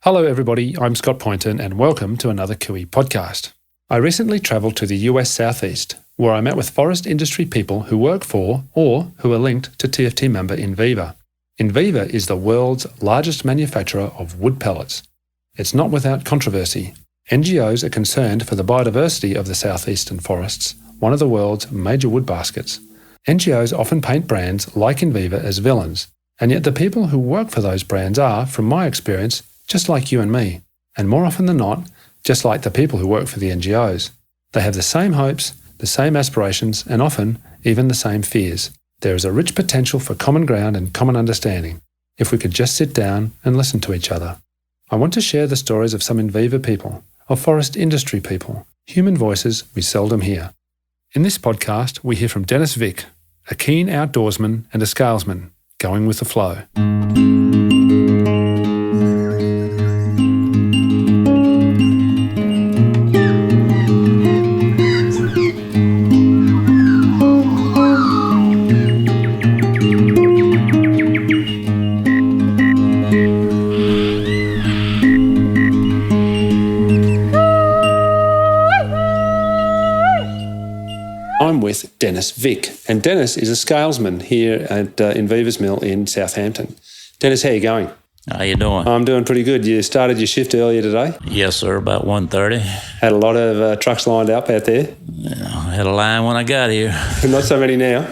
Hello everybody, I'm Scott Poynton and welcome to another Cooee podcast. I recently travelled to the US Southeast where I met with forest industry people who work for or who are linked to TFT member Enviva. Enviva is the world's largest manufacturer of wood pellets. It's not without controversy. NGOs are concerned for the biodiversity of the southeastern forests, one of the world's major wood baskets. NGOs often paint brands like Enviva as villains, and yet the people who work for those brands are, from my experience, just like you and me, and more often than not, just like the people who work for the NGOs. They have the same hopes, the same aspirations, and often even the same fears. There is a rich potential for common ground and common understanding, if we could just sit down and listen to each other. I want to share the stories of some Enviva people, of forest industry people, human voices we seldom hear. In this podcast, we hear from Vick, a keen outdoorsman and a scalesman, going with the flow. I'm with Vick, and Dennis is a scalesman here at Enviva's mill in Southampton. Dennis, how are you going? How you doing? I'm doing pretty good. You started your shift earlier today? Yes, sir, about 1:30. Had a lot of trucks lined up out there? Yeah, I had a line when I got here. Not so many now?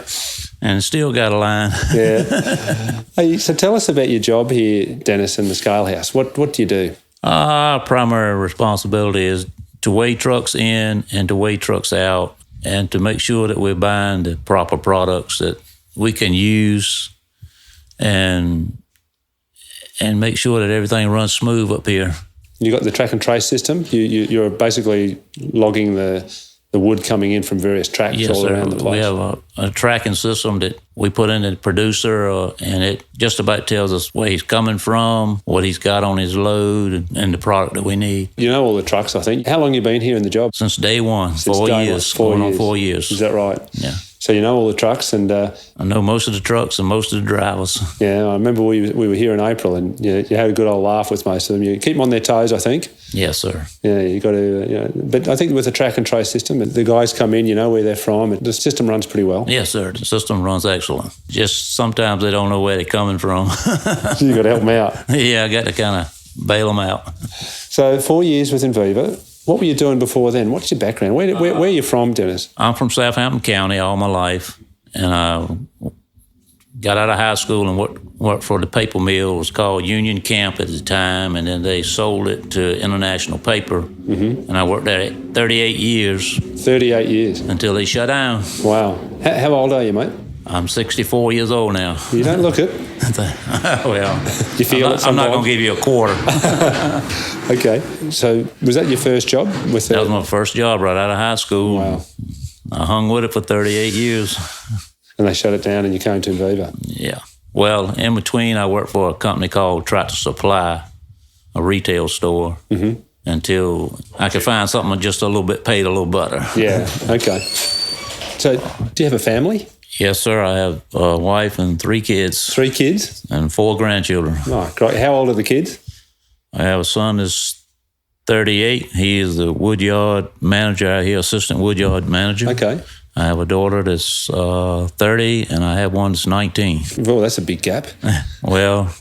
And still got a line. Yeah. Hey, so tell us about your job here, Dennis, in the scale house. What do you do? Our primary responsibility is to weigh trucks in and to weigh trucks out, and to make sure that we're buying the proper products that we can use and make sure that everything runs smooth up here. You got the track and trace system? You're basically logging the wood coming in from various tracks around the place? We have a tracking system that we put in the producer, and it just about tells us where he's coming from, what he's got on his load, and the product that we need. You know all the trucks, I think. How long you been here in the job? Since day one, Since 4 day years, one, going on 4 years. Is that right? Yeah. So you know all the trucks and... I know most of the trucks and most of the drivers. Yeah, I remember we were here in April and you had a good old laugh with most of them. You keep them on their toes, I think. Yes, sir. Yeah, you got to... But I think with the track and trace system, the guys come in, you know where they're from, and the system runs pretty well. Yes, sir. The system runs excellent. Just sometimes they don't know where they're coming from. So you got to help them out. Yeah, I got to kind of bail them out. So 4 years with Enviva. What were you doing before then? What's your background? Where are you from, Dennis? I'm from Southampton County all my life, and I got out of high school and worked for the paper mill. It was called Union Camp at the time, and then they sold it to International Paper, and I worked there 38 years. 38 years? Until they shut down. Wow. How old are you, mate? I'm 64 years old now. You don't look it. Well, you feel I'm not going to give you a quarter. Okay. So was that your first job? That was my first job right out of high school. Wow. I hung with it for 38 years. And they shut it down and you came to Enviva? Yeah. Well, in between, I worked for a company called Tractor Supply, a retail store, until I could find something just a little bit paid a little better. Yeah, okay. So do you have a family? Yes, sir. I have a wife and 3 kids. 3 kids? And 4 grandchildren. Oh, great. How old are the kids? I have a son that's 38. He is the woodyard manager out here, assistant woodyard manager. Okay. I have a daughter that's 30, and I have one that's 19. Well, that's a big gap. Well,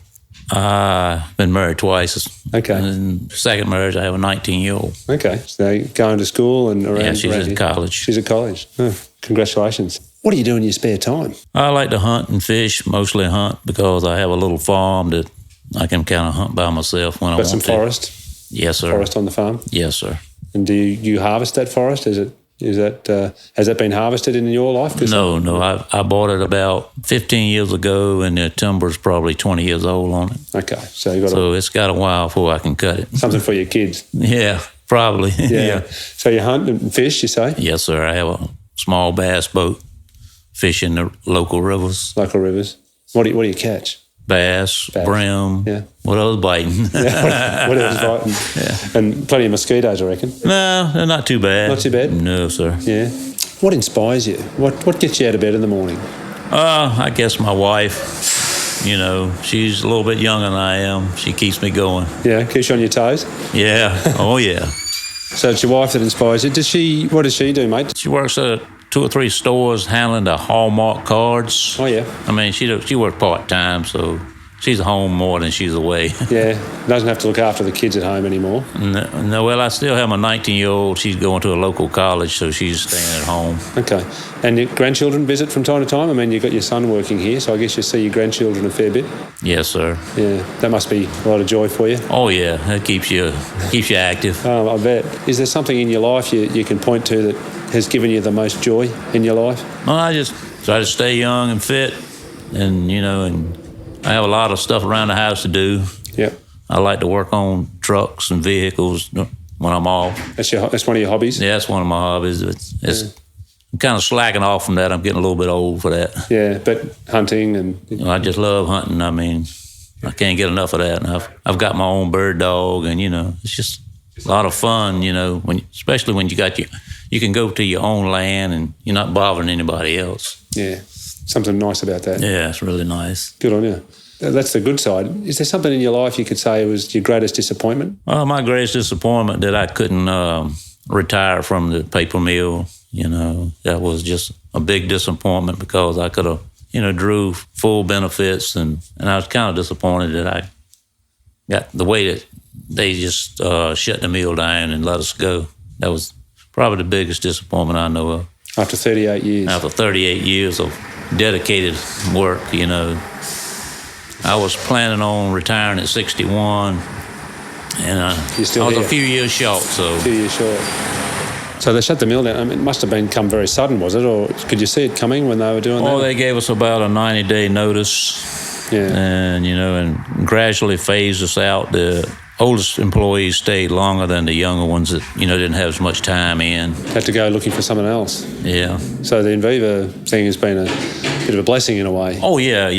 I've been married twice. Okay. And second marriage, I have a 19-year-old. Okay. So going to school and around... Yeah, she's at college. She's at college. Oh, congratulations. What do you do in your spare time? I like to hunt and fish, mostly hunt, because I have a little farm that I can kind of hunt by myself when I want to. Got some forest? Yes, sir. Forest on the farm? Yes, sir. And do you harvest that forest? Has that been harvested in your life? No. I bought it about 15 years ago, and the timber's probably 20 years old on it. Okay. So it's got a while before I can cut it. Something for your kids? Yeah, probably. Yeah. So you hunt and fish, you say? Yes, sir. I have a small bass boat, fish in the local rivers. Local rivers. What do you catch? Bass, brim. Yeah. What else biting? What else biting? Yeah. And plenty of mosquitoes, I reckon. No, they're not too bad. Not too bad? No, sir. Yeah. What inspires you? What gets you out of bed in the morning? I guess my wife. You know, she's a little bit younger than I am. She keeps me going. Yeah, keeps you on your toes. Yeah. Oh, yeah. So it's your wife that inspires you. What does she do, mate? She works at 2 or 3 stores handling the Hallmark cards. Oh, yeah. I mean, she works part-time, so she's home more than she's away. Yeah, doesn't have to look after the kids at home anymore. No, well, I still have my 19-year-old. She's going to a local college, so she's staying at home. Okay. And your grandchildren visit from time to time? I mean, you've got your son working here, so I guess you see your grandchildren a fair bit. Yes, sir. Yeah, that must be a lot of joy for you. Oh, yeah, that keeps you active. I bet. Is there something in your life you can point to that has given you the most joy in your life? Well, I just try to stay young and fit, and, you know, and I have a lot of stuff around the house to do. Yep. I like to work on trucks and vehicles when I'm off. That's one of your hobbies? Yeah, that's one of my hobbies. I'm kind of slacking off from that. I'm getting a little bit old for that. Yeah, but hunting and... You know, I just love hunting. I mean, I can't get enough of that. And I've got my own bird dog, and, you know, it's just a lot of fun, you know, especially when you can go to your own land and you're not bothering anybody else. Yeah, something nice about that. Yeah, it's really nice. Good on you. That's the good side. Is there something in your life you could say was your greatest disappointment? Well, my greatest disappointment that I couldn't retire from the paper mill. You know, that was just a big disappointment because I could have, you know, drew full benefits, and I was kind of disappointed that I got the way that they just shut the mill down and let us go. That was probably the biggest disappointment I know of. After 38 years? After 38 years of dedicated work, you know. I was planning on retiring at 61, and I was a few years short. A few years short. So they shut the mill down. I mean, it must have come very sudden, was it? Or could you see it coming when they were doing that? Oh, they gave us about a 90-day notice. Yeah. And, you know, and gradually phased us out. The oldest employees stayed longer than the younger ones that, you know, didn't have as much time in. Had to go looking for someone else. Yeah. So the Enviva thing has been a bit of a blessing in a way. Oh, yeah.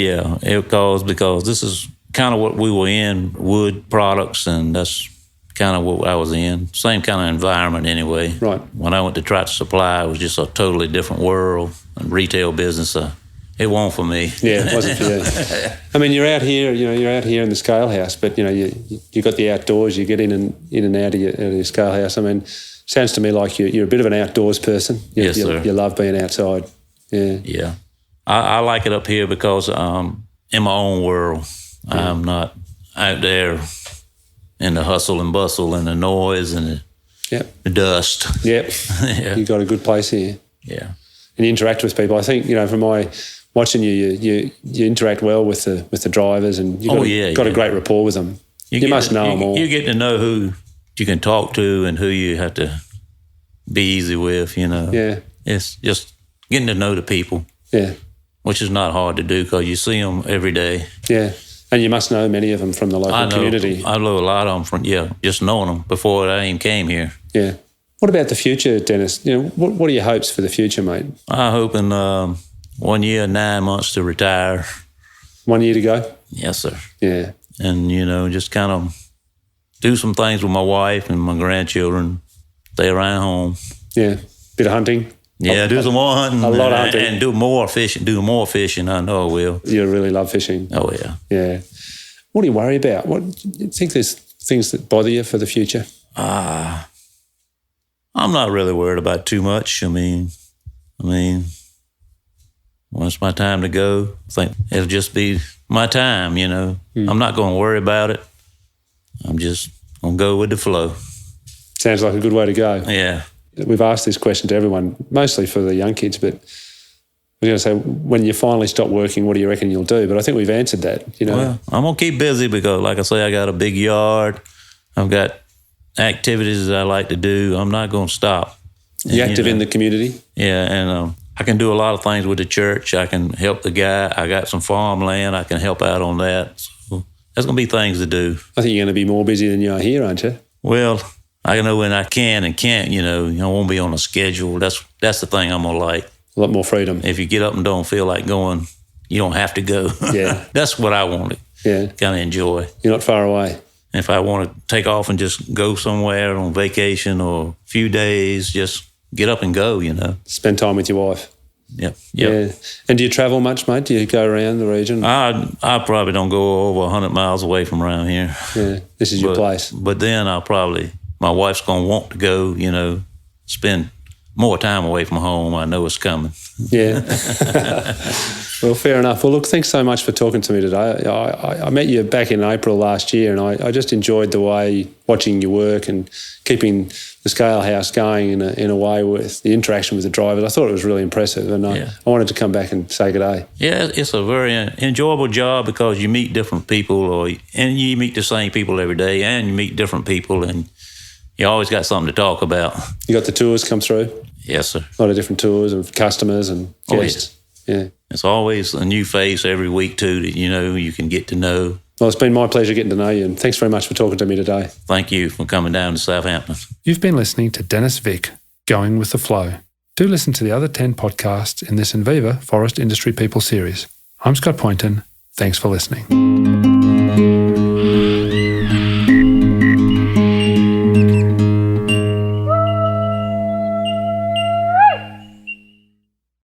Because this is kind of what we were in, wood products, and that's kind of what I was in. Same kind of environment anyway. Right. When I went to Tractor Supply, it was just a totally different world. And retail business, it wasn't for me. Yeah, it wasn't for you. I mean, you're out here in the scale house, but, you know, you got the outdoors, you get in and out of your scale house. I mean, sounds to me like you're a bit of an outdoors person. Yes, sir. You love being outside. Yeah. Yeah. I like it up here because I'm in my own world. Yeah. I'm not out there in the hustle and bustle and the noise and the dust. Yep. Yeah. You've got a good place here. Yeah. And you interact with people. I think, you know, from my watching you interact well with the drivers, and you've got a great rapport with them. You must know them all. You get to know who you can talk to and who you have to be easy with, you know. Yeah. It's just getting to know the people. Yeah. Which is not hard to do because you see them every day. Yeah. And you must know many of them from the local community. I know a lot of them from, just knowing them before I even came here. Yeah. What about the future, Dennis? You know, what are your hopes for the future, mate? I'm hoping 1 year, 9 months to retire. 1 year to go? Yes, sir. Yeah. And, you know, just kind of do some things with my wife and my grandchildren, stay around home. Yeah. Bit of hunting? Yeah, do some more hunting. A lot of hunting. And do more fishing. I know I will. You really love fishing? Oh, yeah. Yeah. What do you worry about? Do you think there's things that bother you for the future? I'm not really worried about too much. I mean, when it's my time to go, I think it'll just be my time, you know. I'm not going to worry about it. I'm just going to go with the flow. Sounds like a good way to go. Yeah. We've asked this question to everyone, mostly for the young kids, but I was going to say, when you finally stop working, what do you reckon you'll do? But I think we've answered that, you know. Well, I'm going to keep busy because, like I say, I got a big yard. I've got activities that I like to do. I'm not going to stop. You active in the community? Yeah, and I can do a lot of things with the church. I can help the guy. I got some farmland. I can help out on that. So there's going to be things to do. I think you're going to be more busy than you are here, aren't you? Well, I know when I can and can't, you know. I won't be on a schedule. That's the thing I'm going to like. A lot more freedom. If you get up and don't feel like going, you don't have to go. Yeah. That's what I want to kind of enjoy. You're not far away. If I want to take off and just go somewhere on vacation or a few days, just get up and go, you know. Spend time with your wife. Yep. Yeah. And do you travel much, mate? Do you go around the region? I probably don't go over 100 miles away from around here. Yeah, this is your place. But then my wife's going to want to go, spend more time away from home. I know it's coming. Yeah. Well, fair enough. Well, look, thanks so much for talking to me today. I met you back in April last year, and I just enjoyed the way watching your work and keeping the scale house going in a way with the interaction with the drivers. I thought it was really impressive, and I wanted to come back and say good day. Yeah, it's a very enjoyable job because you meet different people, and you meet the same people every day, and you meet different people, and you always got something to talk about. You got the tours come through? Yes, sir. A lot of different tours of customers and guests. Yeah. It's always a new face every week too that you can get to know. Well, it's been my pleasure getting to know you, and thanks very much for talking to me today. Thank you for coming down to Southampton. You've been listening to Dennis Vick, Going with the Flow. Do listen to the other 10 podcasts in this Enviva Forest Industry People series. I'm Scott Poynton. Thanks for listening.